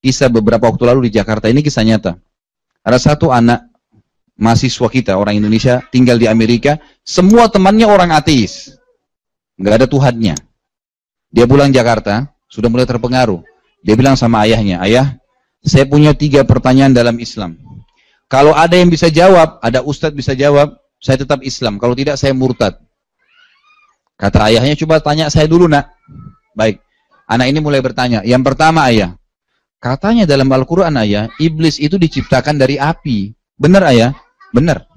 kisah beberapa waktu lalu di Jakarta, ini kisah nyata. Ada satu anak mahasiswa kita, orang Indonesia, tinggal di Amerika, semua temannya orang ateis. Nggak ada Tuhannya. Dia pulang Jakarta, sudah mulai terpengaruh. Dia bilang sama ayahnya, ayah, saya punya 3 pertanyaan dalam Islam. Kalau ada yang bisa jawab, ada ustadz bisa jawab, saya tetap Islam. Kalau tidak, saya murtad. Kata ayahnya, coba tanya saya dulu nak. Baik, anak ini mulai bertanya. Yang pertama ayah, katanya dalam Al-Quran ayah, iblis itu diciptakan dari api. Benar ayah? Benar.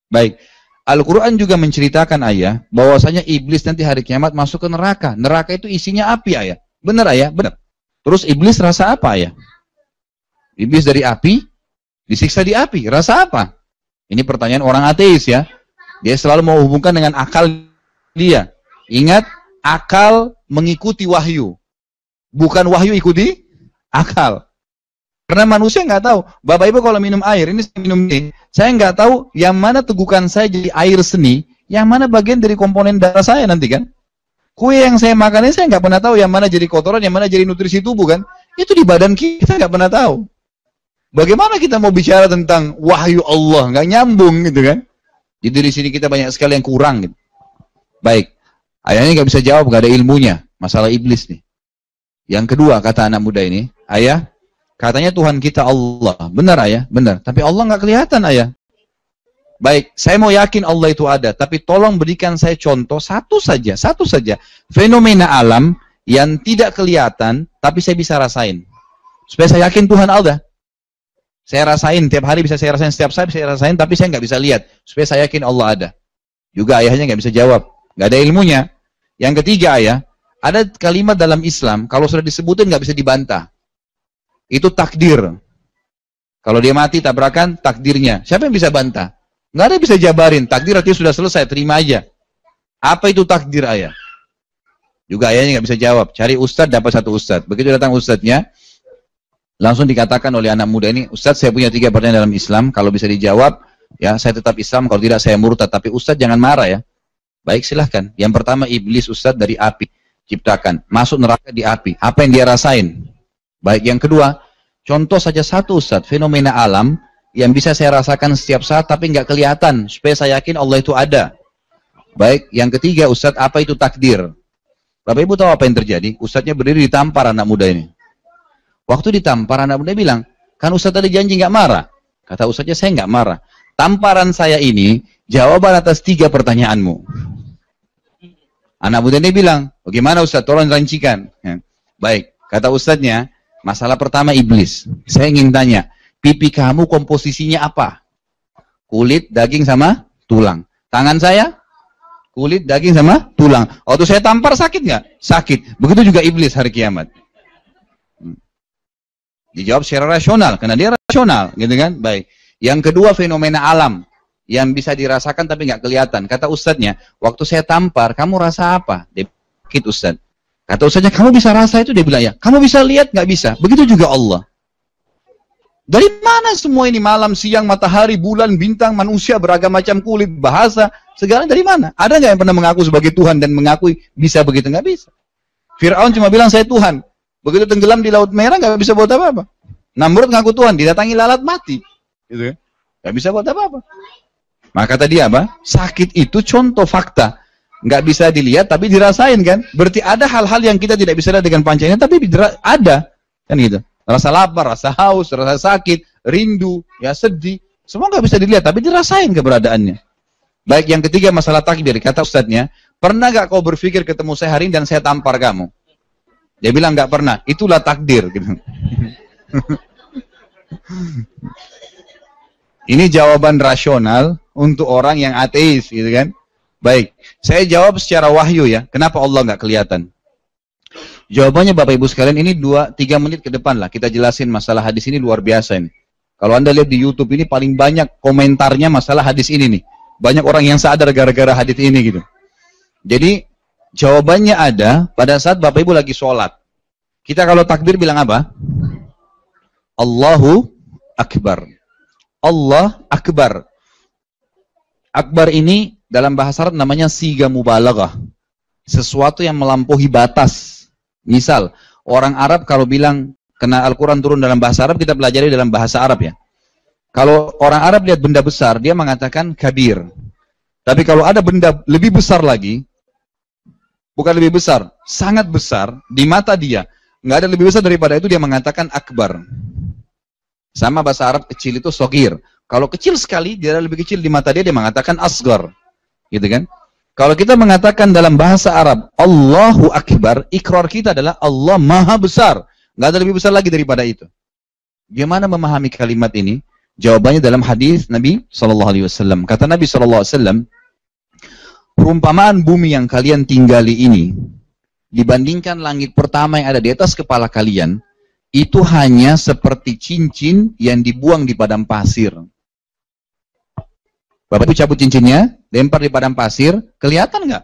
Baik, Al-Quran juga menceritakan ayah, bahwasanya iblis nanti hari kiamat masuk ke neraka. Neraka itu isinya api ayah. Benar ayah? Benar. Terus iblis rasa apa ayah? Iblis dari api, disiksa di api. Rasa apa? Ini pertanyaan orang ateis ya. Dia selalu mau hubungkan dengan akal dia. Ingat, akal mengikuti wahyu. Bukan wahyu ikuti akal. Karena manusia nggak tahu. Bapak Ibu kalau minum air, ini saya minum ini. Saya nggak tahu yang mana tegukan saya jadi air seni, yang mana bagian dari komponen darah saya nanti kan. Kue yang saya makan ini saya nggak pernah tahu yang mana jadi kotoran, yang mana jadi nutrisi tubuh kan. Itu di badan kita nggak pernah tahu. Bagaimana kita mau bicara tentang wahyu Allah? Nggak nyambung gitu kan. Jadi di sini kita banyak sekali yang kurang gitu. Baik, ayahnya nggak bisa jawab, nggak ada ilmunya. Masalah iblis nih. Yang kedua kata anak muda ini, ayah, katanya Tuhan kita Allah. Benar ayah? Benar. Tapi Allah nggak kelihatan ayah. Baik, saya mau yakin Allah itu ada. Tapi tolong berikan saya contoh satu saja. Fenomena alam yang tidak kelihatan, tapi saya bisa rasain. Supaya saya yakin Tuhan ada. Saya rasain, tiap hari bisa saya rasain, setiap saat saya rasain, tapi saya nggak bisa lihat. Supaya saya yakin Allah ada. Juga ayahnya nggak bisa jawab. Nggak ada ilmunya. Yang ketiga ayah, ada kalimat dalam Islam, kalau sudah disebutin nggak bisa dibantah. Itu takdir. Kalau dia mati tabrakan, takdirnya. Siapa yang bisa bantah? Nggak ada yang bisa jabarin. Takdir artinya sudah selesai, terima aja. Apa itu takdir ayah? Juga ayahnya nggak bisa jawab. Cari ustadz, dapat satu ustadz. Begitu datang ustadznya, langsung dikatakan oleh anak muda ini, Ustadz saya punya 3 pertanyaan dalam Islam, kalau bisa dijawab, ya saya tetap Islam, kalau tidak saya murtad. Tapi Ustadz jangan marah ya. Baik silahkan. Yang pertama iblis Ustadz dari api, ciptakan, masuk neraka di api. Apa yang dia rasain? Baik, yang kedua, contoh saja satu Ustadz, fenomena alam yang bisa saya rasakan setiap saat tapi nggak kelihatan, supaya saya yakin Allah itu ada. Baik, yang ketiga Ustadz, apa itu takdir? Bapak Ibu tahu apa yang terjadi? Ustadznya berdiri ditampar anak muda ini. Waktu ditampar, anak muda bilang, kan Ustadz tadi janji nggak marah. Kata Ustadznya, saya nggak marah. Tamparan saya ini, jawaban atas 3 pertanyaanmu. Anak muda ini bilang, bagaimana Ustadz, tolong rancikan. Ya. Baik, kata Ustadznya, masalah pertama iblis. Saya ingin tanya, pipi kamu komposisinya apa? Kulit, daging, sama tulang. Tangan saya? Kulit, daging, sama tulang. Waktu saya tampar sakit nggak? Sakit. Begitu juga iblis hari kiamat. Dijawab secara rasional, karena dia rasional, gitu kan? Baik. Yang kedua fenomena alam yang bisa dirasakan tapi nggak kelihatan. Kata ustadznya, waktu saya tampar, kamu rasa apa? Dia sakit ustadz. Kata ustadznya, kamu bisa rasa itu? Dia bilang ya. Kamu bisa lihat? Nggak bisa. Begitu juga Allah. Dari mana semua ini? Malam, siang, matahari, bulan, bintang, manusia, beragam macam kulit, bahasa, segala dari mana? Ada nggak yang pernah mengaku sebagai Tuhan dan mengakui bisa begitu? Nggak bisa. Fir'aun cuma bilang saya Tuhan. Begitu tenggelam di Laut Merah nggak bisa buat apa-apa. Namrud ngaku Tuhan, didatangi lalat mati, gitu. Nggak bisa buat apa-apa. Maka tadi apa? Sakit itu contoh fakta, nggak bisa dilihat tapi dirasain kan? Berarti ada hal-hal yang kita tidak bisa lihat dengan panca indera tapi ada, kan gitu. Rasa lapar, rasa haus, rasa sakit, rindu, ya sedih, semua nggak bisa dilihat tapi dirasain keberadaannya. Baik, yang ketiga masalah takdir. Kata ustadznya, pernah nggak kau berpikir ketemu saya hari ini dan saya tampar kamu? Dia bilang nggak pernah. Itulah takdir. Gitu. Ini jawaban rasional untuk orang yang ateis, gitu kan? Baik, saya jawab secara wahyu ya. Kenapa Allah nggak kelihatan? Jawabannya Bapak Ibu sekalian ini 2-3 menit ke depan lah. Kita jelasin masalah hadis ini luar biasa ini. Kalau Anda lihat di YouTube ini paling banyak komentarnya masalah hadis ini nih. Banyak orang yang sadar gara-gara hadis ini gitu. Jadi jawabannya ada pada saat Bapak Ibu lagi sholat. Kita kalau takbir bilang apa? Allahu Akbar. Allah Akbar. Akbar ini dalam bahasa Arab namanya siga mubalaghah. Sesuatu yang melampaui batas. Misal, orang Arab kalau bilang Karena Al-Quran turun dalam bahasa Arab, kita pelajari dalam bahasa Arab ya. Kalau orang Arab lihat benda besar, dia mengatakan kabir. Tapi kalau ada benda lebih besar lagi, bukan lebih besar, sangat besar di mata dia, nggak ada lebih besar daripada itu, dia mengatakan akbar. Sama bahasa Arab kecil itu sogir. Kalau kecil sekali, dia lebih kecil di mata dia, dia mengatakan asgar. Gitu kan? Kalau kita mengatakan dalam bahasa Arab, Allahu Akbar, ikrar kita adalah Allah Maha Besar. Nggak ada lebih besar lagi daripada itu. Gimana memahami kalimat ini? Jawabannya dalam hadis Nabi SAW. Kata Nabi SAW, perumpamaan bumi yang kalian tinggali ini, dibandingkan langit pertama yang ada di atas kepala kalian, itu hanya seperti cincin yang dibuang di padang pasir. Bapak Ibu cabut cincinnya, lempar di padang pasir, kelihatan nggak?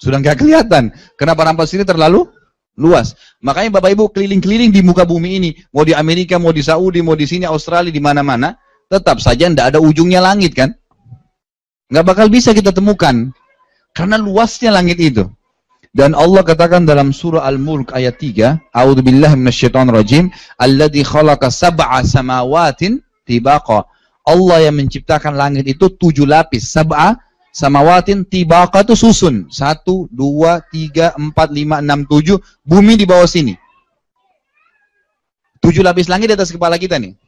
Sudah nggak kelihatan. Karena padang pasir ini terlalu luas. Makanya Bapak Ibu keliling-keliling di muka bumi ini, mau di Amerika, mau di Saudi, mau di sini, Australia, di mana-mana, tetap saja tidak ada ujungnya langit kan? Nggak bakal bisa kita temukan. Karena luasnya langit itu. Dan Allah katakan dalam surah Al-Mulk ayat 3, A'udzubillahi minasyaitonirrajim, alladzi khalaqa sab'a samawatin tibaqa. Allah yang menciptakan langit itu 7 lapis, sab'a samawatin tibaqa itu susun. 1, 2, 3, 4, 5, 6, 7, bumi di bawah sini. 7 lapis langit di atas kepala kita nih.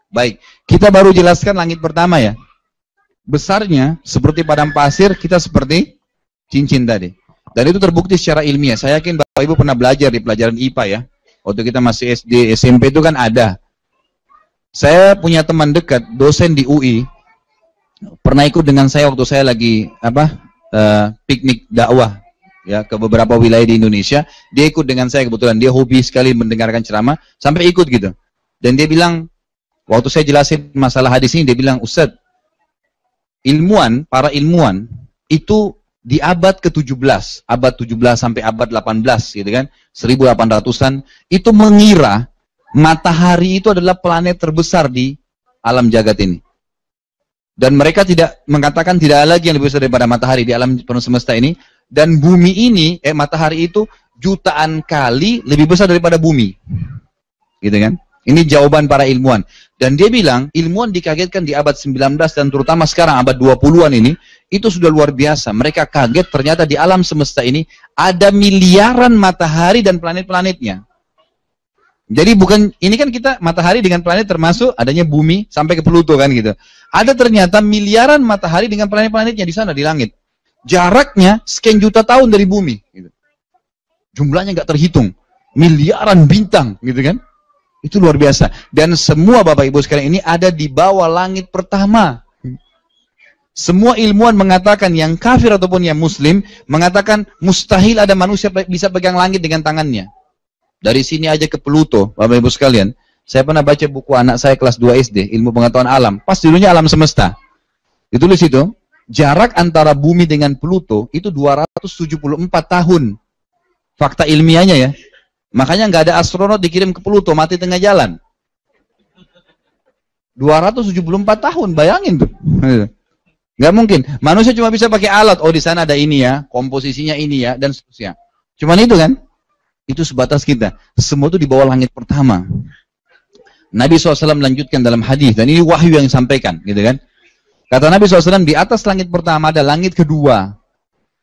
Baik, kita baru jelaskan langit pertama ya. Besarnya seperti padang pasir, kita seperti cincin tadi. Dan itu terbukti secara ilmiah. Saya yakin Bapak Ibu pernah belajar di pelajaran IPA ya. Waktu kita masih SD, SMP itu kan ada. Saya punya teman dekat, dosen di UI, pernah ikut dengan saya waktu saya lagi piknik dakwah ya ke beberapa wilayah di Indonesia. Dia ikut dengan saya kebetulan, dia hobi sekali mendengarkan ceramah, sampai ikut gitu. Dan dia bilang, waktu saya jelasin masalah hadis ini, dia bilang, Ustadz, para ilmuwan itu di abad ke-17, abad 17 sampai abad 18 gitu kan, 1800-an, itu mengira matahari itu adalah planet terbesar di alam jagat ini. Dan mereka tidak mengatakan tidak ada lagi yang lebih besar daripada matahari di alam penuh semesta ini. Dan bumi ini, matahari itu jutaan kali lebih besar daripada bumi. Gitu kan? Ini jawaban para ilmuwan. Dan dia bilang, ilmuwan dikagetkan di abad 19 dan terutama sekarang abad 20-an ini, itu sudah luar biasa. Mereka kaget ternyata di alam semesta ini ada miliaran matahari dan planet-planetnya. Jadi bukan, ini kan kita matahari dengan planet termasuk adanya bumi sampai ke Pluto kan gitu. Ada ternyata miliaran matahari dengan planet-planetnya di sana di langit. Jaraknya sekian juta tahun dari bumi. Gitu. Jumlahnya nggak terhitung. Miliaran bintang gitu kan. Itu luar biasa. Dan semua Bapak Ibu sekalian ini ada di bawah langit pertama. Semua ilmuwan mengatakan, yang kafir ataupun yang muslim, mengatakan mustahil ada manusia bisa pegang langit dengan tangannya. Dari sini aja ke Pluto, Bapak Ibu sekalian. Saya pernah baca buku anak saya kelas 2 SD, Ilmu Pengetahuan Alam. Pas dulunya alam semesta. Ditulis itu, jarak antara bumi dengan Pluto itu 274 tahun. Fakta ilmiahnya ya. Makanya nggak ada astronot dikirim ke Pluto, mati tengah jalan. 274 tahun, bayangin tuh. Nggak mungkin. Manusia cuma bisa pakai alat. Oh, di sana ada ini ya, komposisinya ini ya, dan seterusnya. Cuman itu kan. Itu sebatas kita. Semua itu di bawah langit pertama. Nabi SAW melanjutkan dalam hadis, dan ini wahyu yang disampaikan, gitu kan? Kata Nabi SAW, di atas langit pertama ada langit kedua.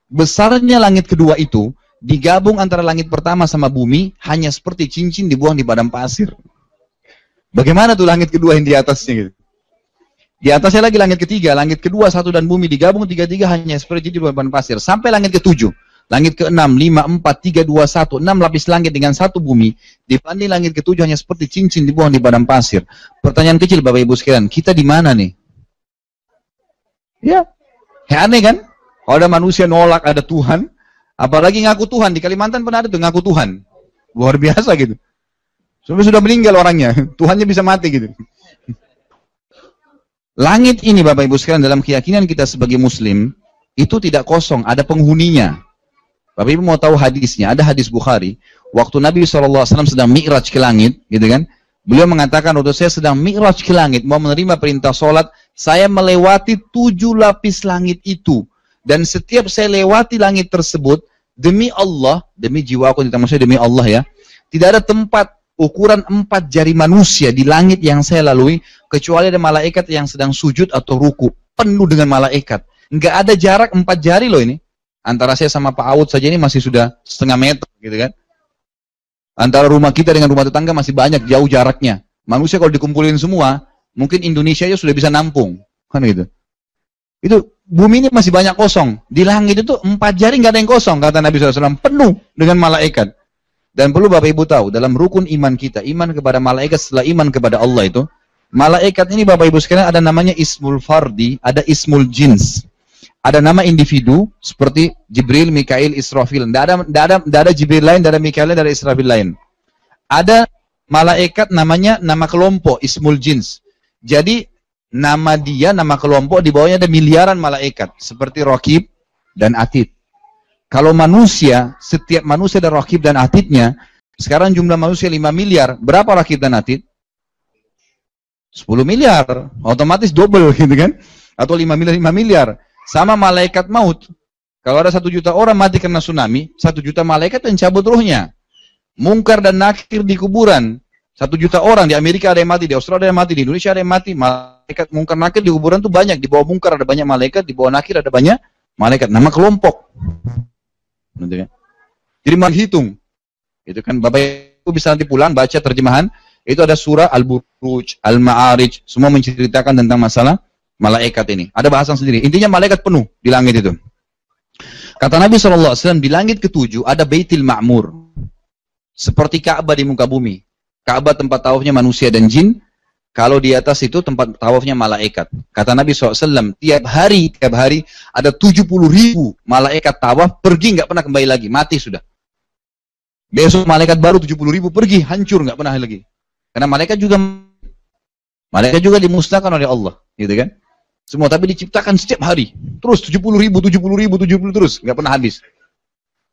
Besarnya langit kedua itu, digabung antara langit pertama sama bumi, hanya seperti cincin dibuang di padang pasir. Bagaimana tuh langit kedua yang di atasnya gitu? Di atasnya lagi langit ketiga, langit kedua, satu dan bumi, digabung tiga-tiga hanya seperti cincin di padang pasir. Sampai langit ketujuh. Langit ke-6, 5, 4, 3, 2, 1, 6 lapis langit dengan satu bumi, dibanding langit ke-7 hanya seperti cincin dibuang di padang pasir. Pertanyaan kecil Bapak Ibu sekalian, kita di mana nih? Ya, aneh kan? Kalau ada manusia nolak ada Tuhan, apalagi ngaku Tuhan. Di Kalimantan pernah ada tuh ngaku Tuhan. Luar biasa gitu. Sampai sudah meninggal orangnya, Tuhannya bisa mati gitu. Langit ini Bapak Ibu sekalian, dalam keyakinan kita sebagai muslim, itu tidak kosong, ada penghuninya. Bapak Ibu mau tahu hadisnya, ada hadis Bukhari, waktu Nabi SAW sedang mi'raj ke langit, gitu kan, beliau mengatakan, waktu saya sedang mi'raj ke langit, mau menerima perintah sholat, saya melewati 7 lapis langit itu, dan setiap saya lewati langit tersebut, demi Allah, demi jiwaku, maksudnya demi Allah ya, tidak ada tempat ukuran 4 jari manusia di langit yang saya lalui, kecuali ada malaikat yang sedang sujud atau ruku, penuh dengan malaikat. Nggak ada jarak 4 jari loh ini. Antara saya sama Pak Awud saja ini masih sudah setengah meter gitu kan. Antara rumah kita dengan rumah tetangga masih banyak jauh jaraknya. Manusia kalau dikumpulin semua, mungkin Indonesia aja sudah bisa nampung, kan gitu. Itu bumi ini masih banyak kosong. Di langit itu 4 jari nggak ada yang kosong, kata Nabi SAW, penuh dengan malaikat. Dan perlu Bapak Ibu tahu, dalam rukun iman kita, iman kepada malaikat setelah iman kepada Allah itu, malaikat ini Bapak Ibu sekalian ada namanya ismul fardi, ada ismul jins. Ada nama individu seperti Jibril, Mikail, Israfil. Tidak ada Jibril lain, tidak ada Mikail lain, tidak ada Israfil lain. Ada malaikat namanya nama kelompok, ismul jins. Jadi nama dia, nama kelompok, di bawahnya ada miliaran malaikat. Seperti Raqib dan Atid. Kalau manusia, setiap manusia ada Raqib dan Atidnya, sekarang jumlah manusia 5 miliar. Berapa Raqib dan Atid? 10 miliar. Otomatis double gitu kan. Atau 5 miliar. Sama malaikat maut. Kalau ada 1 juta orang mati karena tsunami, 1 juta malaikat yang cabut ruhnya. Mungkar dan nakir di kuburan. 1 juta orang di Amerika ada yang mati, di Australia ada yang mati, di Indonesia ada yang mati. Malaikat mungkar nakir di kuburan itu banyak. Di bawah mungkar ada banyak malaikat, di bawah nakir ada banyak malaikat. Nama kelompok. Jadi menghitung. Itu kan Bapak Ibu bisa nanti pulang baca terjemahan. Itu ada surah Al-Buruj, Al-Ma'arij, semua menceritakan tentang masalah malaikat ini. Ada bahasan sendiri. Intinya malaikat penuh di langit itu. Kata Nabi SAW, di langit ke-7 ada Baitul Ma'mur. Seperti Ka'bah di muka bumi. Ka'bah tempat tawafnya manusia dan jin. Kalau di atas itu tempat tawafnya malaikat. Kata Nabi SAW, tiap hari ada 70.000 malaikat tawaf, pergi nggak pernah kembali lagi. Mati sudah. Besok malaikat baru 70.000 pergi, hancur nggak pernah lagi. Karena malaikat juga dimusnahkan oleh Allah. Gitu kan? Semua, tapi diciptakan setiap hari. Terus 70.000 terus. Nggak pernah habis.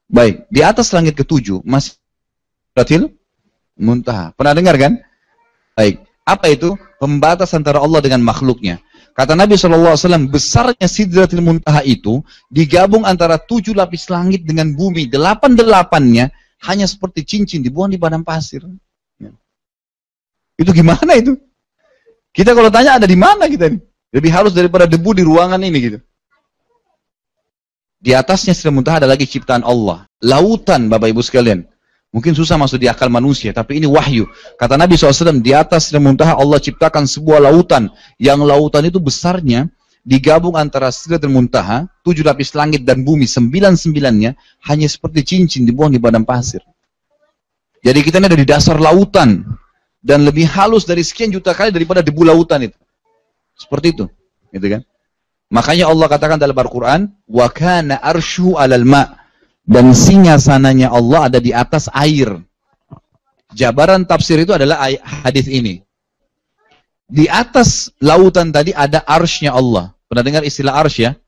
Baik, di atas langit ke-7 masih Sidratil Muntaha. Pernah dengar kan? Baik, apa itu? Pembatas antara Allah dengan makhluknya. Kata Nabi SAW, besarnya Sidratil Muntaha itu digabung antara 7 lapis langit dengan bumi. 8-8-nya hanya seperti cincin dibuang di padang pasir. Itu gimana itu? Kita kalau tanya ada di mana kita ini? Lebih halus daripada debu di ruangan ini gitu. Di atasnya Sidratil Muntaha ada lagi ciptaan Allah. Lautan Bapak Ibu sekalian. Mungkin susah masuk di akal manusia, tapi ini wahyu. Kata Nabi SAW, di atas Sidratil Muntaha Allah ciptakan sebuah lautan. Yang lautan itu besarnya digabung antara Sidratil Muntaha, 7 lapis langit dan bumi, 9-9-nya hanya seperti cincin dibuang di padang pasir. Jadi kita ini ada di dasar lautan. Dan lebih halus dari sekian juta kali daripada debu lautan itu. Seperti itu. Gitu kan? Makanya Allah katakan dalam Al-Quran, wa kana arsyu 'alal ma'. Dan singgasananya Allah ada di atas air. Jabaran tafsir itu adalah hadis ini. Di atas lautan tadi ada arsy-nya Allah. Pernah dengar istilah arsy ya?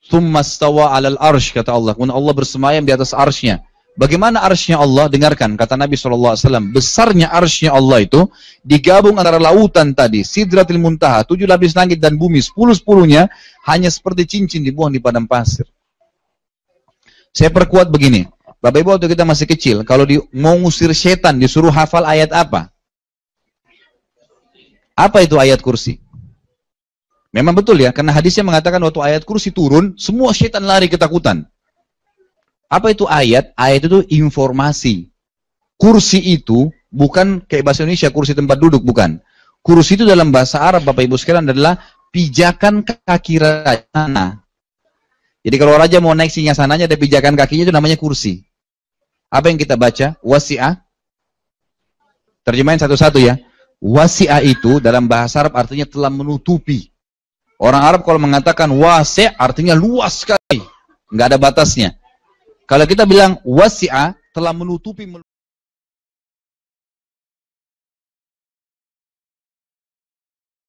Tsumma stawa 'alal arsy, kata Allah. Kemudian Allah bersemayam di atas arsy-nya. Bagaimana arsy-nya Allah? Dengarkan, kata Nabi SAW, besarnya arsy-nya Allah itu digabung antara lautan tadi, Sidratil Muntaha, 7 lapis langit dan bumi, 10-10-nya hanya seperti cincin dibuang di padang pasir. Saya perkuat begini, Bapak Ibu waktu kita masih kecil, kalau mau ngusir setan disuruh hafal ayat apa? Apa itu ayat kursi? Memang betul ya, karena hadisnya mengatakan waktu ayat kursi turun, semua setan lari ketakutan. Apa itu ayat? Ayat itu informasi. Kursi itu bukan kayak bahasa Indonesia, kursi tempat duduk, bukan. Kursi itu dalam bahasa Arab, Bapak Ibu sekalian, adalah pijakan kaki raja. Jadi kalau raja mau naik singgasananya, ada pijakan kakinya, itu namanya kursi. Apa yang kita baca? Wasi'ah. Terjemahin satu-satu ya. Wasi'ah itu dalam bahasa Arab artinya telah menutupi. Orang Arab kalau mengatakan wasi' artinya luas sekali. Nggak ada batasnya. Kalau kita bilang wasi'ah, telah menutupi